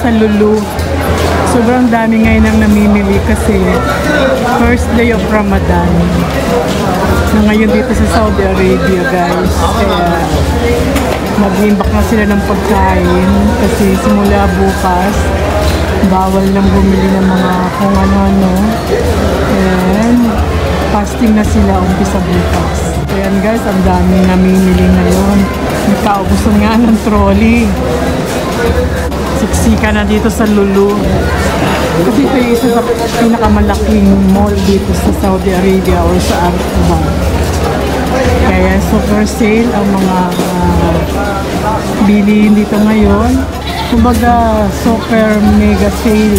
sa Lulu. Sobrang dami ngayon ang namimili kasi first day of Ramadan na ngayon dito sa Saudi Arabia, guys. Kaya mag-imbak na sila ng pagkain kasi simula bukas bawal lang bumili ng mga kung ano-ano. And fasting na sila umpisa bukas. Ayan guys, ang daming namimili ngayon. Nagkaubusan nga ng trolley. Siksika na dito sa Lulu. Kasi ito yung isa sa pinakamalaking mall dito sa Saudi Arabia or sa Arab. Kaya super sale ang mga bilihin dito ngayon. Kumbaga super mega sale.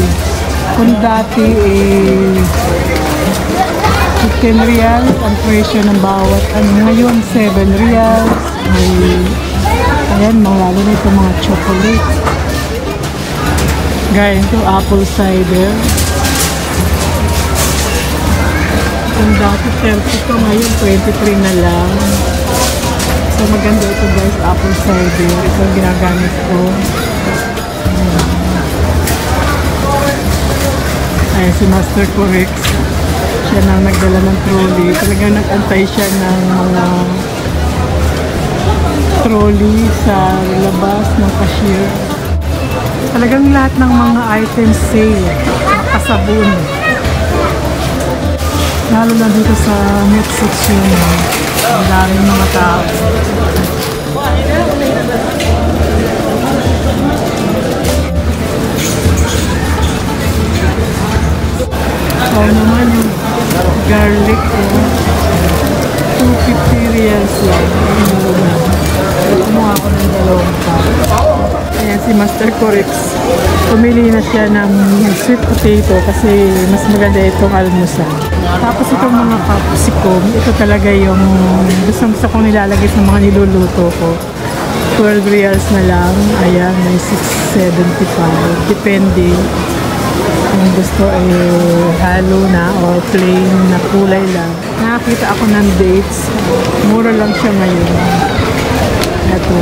Kung dati 15 riyal ang presyo ng bawat ngayon 7 riyals. Ayan, lalo na ito mga chocolate. Guys, ito apple cider. Kung dati 30 ko, ngayon 23 na lang. So maganda ito guys, apple cider. Ito ang ginagamit ko. Ayan, si Master Corex. Siya na nagdala ng trolley. Talagang nag-antay siya ng mga trolley sa labas ng cashier. Talagang lahat ng mga items sale. Nakasabon. Lalo na dito sa net section. Ang daming mga tao. So naman yung garlic ko. 250 riyals lang. Kumuha ako ng dalawang pa. Ayan si Master Corex. Pumili na siya ng sweet potato kasi mas maganda itong almusal. Tapos itong mga capsicum, ito talaga yung gusto kong nilalagay sa mga niluluto ko. 12 riyals na lang. Ayan, may 675. Depende. Kung gusto ay halo na or plain na kulay lang. Nakakita ako ng dates. Mura lang siya ngayon. Ito.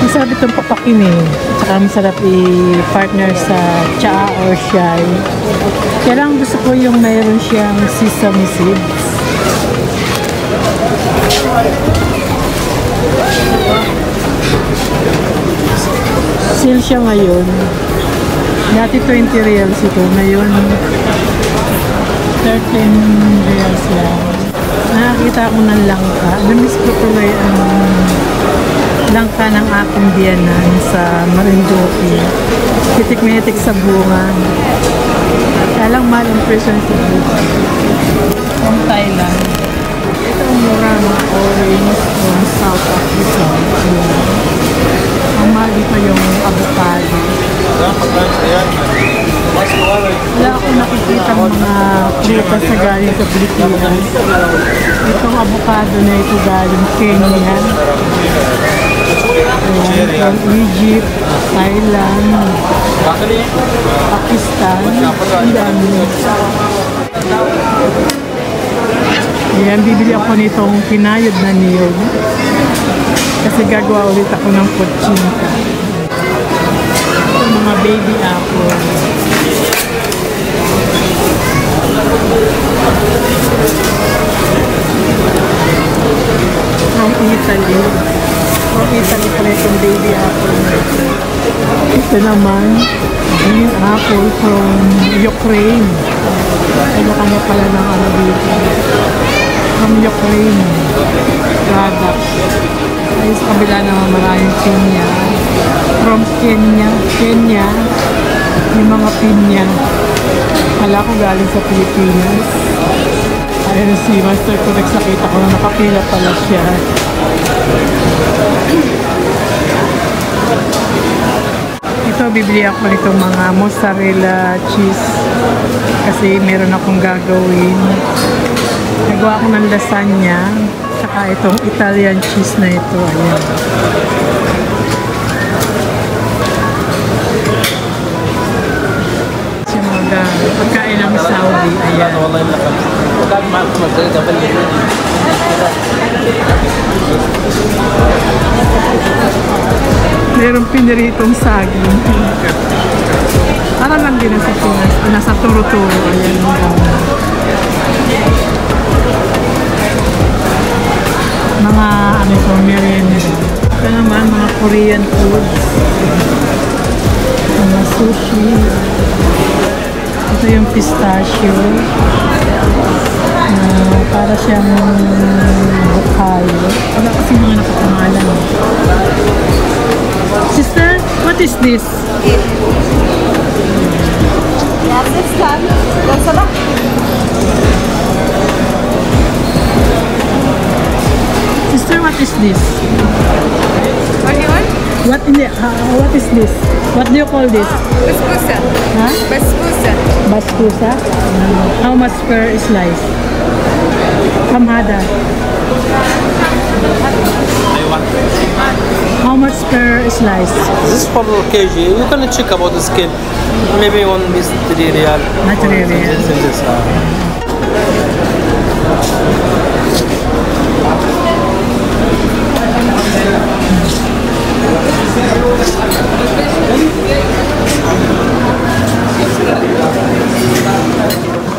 Masarap itong papakin eh. Tsaka masarap i-partner sa cha or shy. Kaya lang gusto ko yung mayroon siyang sesame seeds. Sale siya ngayon. Dati 20 reals ito. Ngayon 13 reals lang. Nakakita ako ng langka. Namiss ko tuloy ang langka ng aking biyanan sa Marinduque. Titik-metik sa bunga. Kaya lang mahal ang presyo sa bunga. From Thailand. Ito ang mura mga orange from South Africa. Ang mahal dito yung avocado. Wala akong nakikita mga prutas sa galing sa Pilipinas. Itong avocado na ito galing Kenya. Ayan, from Egypt, Thailand, Pakistan, ang dami. Ayan, bibili ako nitong kinayod na niyog. Kasi gagawa ulit ako ng kutsinta. Ito mga baby apple. From Italy. From Italy pala itong baby apple. Ito naman, green apple from Ukraine. Ano kanya pala ng ano dito. From Ukraine. Products. Ay sa kabila naman maraming pinya. From Kenya. Yung mga pinya. Kala ko galing sa Pilipinas. Ayun si Master Corex, nakita ko na nakapila pala siya. Ito, bibili ako nitong mga mozzarella cheese. Kasi meron akong gagawin. Nagawa ko ng lasagna. Saka itong Italian cheese na ito. Ayan. Pagkain ng Saudi. Ayan. Merong piniritong saging. Para lang din sa Pinas. Nasa Turo-Turo. Ayan. Mga ano ito, merienda. Ito naman, mga Korean foods. Mga sushi. Ito yung pistachio. Para siyang bukhayo. Wala kasi mga nakapangalan. Sister, what is this? Sister, what is this? What do you want? What is this? What do you call this? Basbousa. Huh? Basbousa. Basbousa? How much per slice? Kamhada. How much per slice? This is for kg. You can check about the skin. Maybe one is 3 real. Not 3 real. This,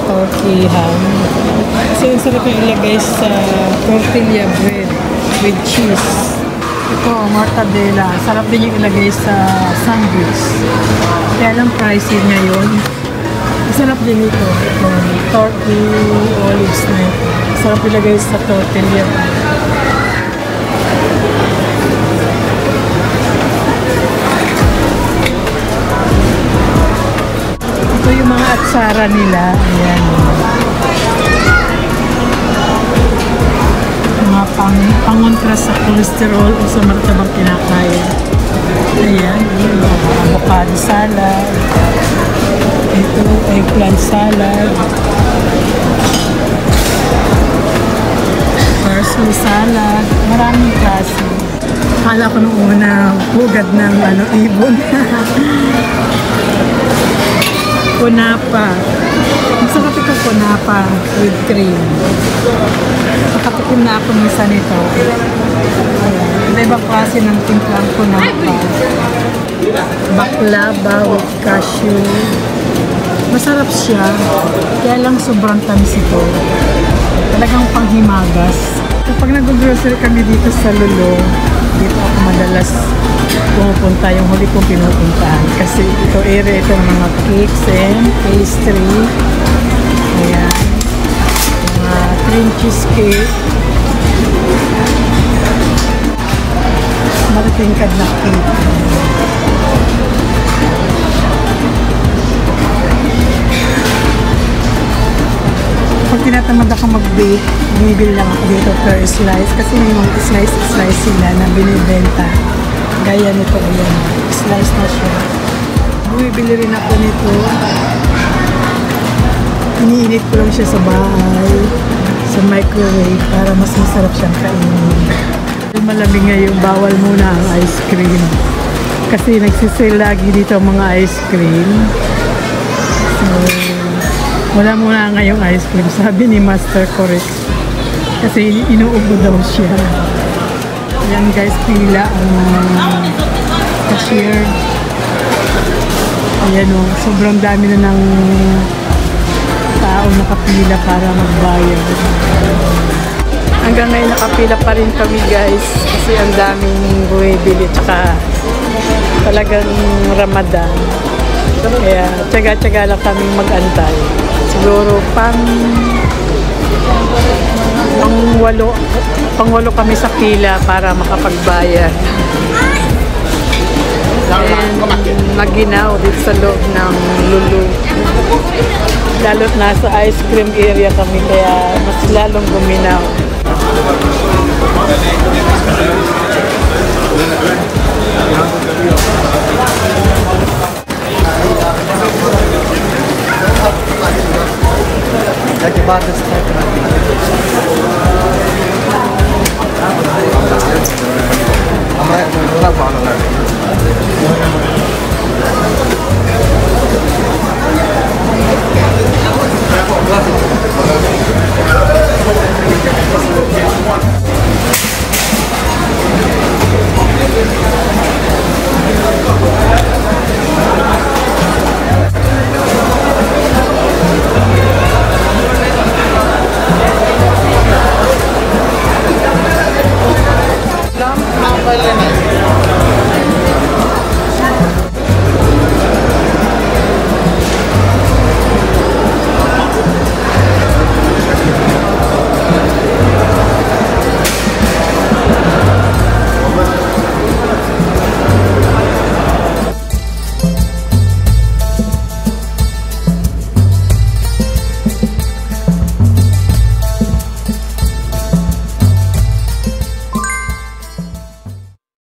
Turkey ham. So, yung sarap yung ilagay sa tortilla bread with cheese. Ito, mortadella. Sarap din yung ilagay sa sandwich. Kaya lang pricey niya yun. Sarap din ito. Ito, turkey olives na ito. Sarap ilagay sa tortilla. Ito yung mga atsara nila. Ayan. Mga pangontra sa cholesterol o sa martabang kinakain. Ayan. Avocado salad. Ito, eggplant salad. Parsley salad. Maraming klase. Akala ko nung una, hugad ng ibon. Kunapa. Masarap ito kunapa with cream. Nakatikim na ako minsan ito. Iba-ibang klase ng timplang kunapa. Baklava with cashew. Masarap siya. Kaya lang sobrang tamis ito. Talagang panghimagas. Kapag nag-grocery kami dito sa Lolo, dito ako madalas pumupunta, yung huli kong pinupuntahan kasi ito area ito ng mga cakes and pastry. Ayan, mga cream cheesecake, maritingkad na cake. Pag tinatamad ako mag-bake, bumibili lang ako dito per slice kasi may mga slice sila na binibenta. Gaya nito, ayan. Slice na siya. Bumibili rin ako nito. Iniinit ko lang siya sa bahay, sa microwave, para mas masarap siyang kainin. Malamig ngayon, bawal muna ang ice cream. Kasi nagsisale lagi dito ang mga ice cream. So, wala muna ngayong ice cream, sabi ni Master Correct. Kasi inuubo daw siya. Yan guys, pila ang cashier. Ayan o, sobrang dami na ng tao nakapila para magbayad. Hanggang ngayon nakapila pa rin kami guys. Kasi ang daming bumibili. Tsaka talagang Ramadan. Kaya tsaga-tsaga lang kami mag-antay. Siguro pang-walo kami sa pila para makapagbayad. And maginaw dito sa loob ng Lulu. Lalo't nasa ice cream area kami kaya mas lalong guminaw. Like about this type of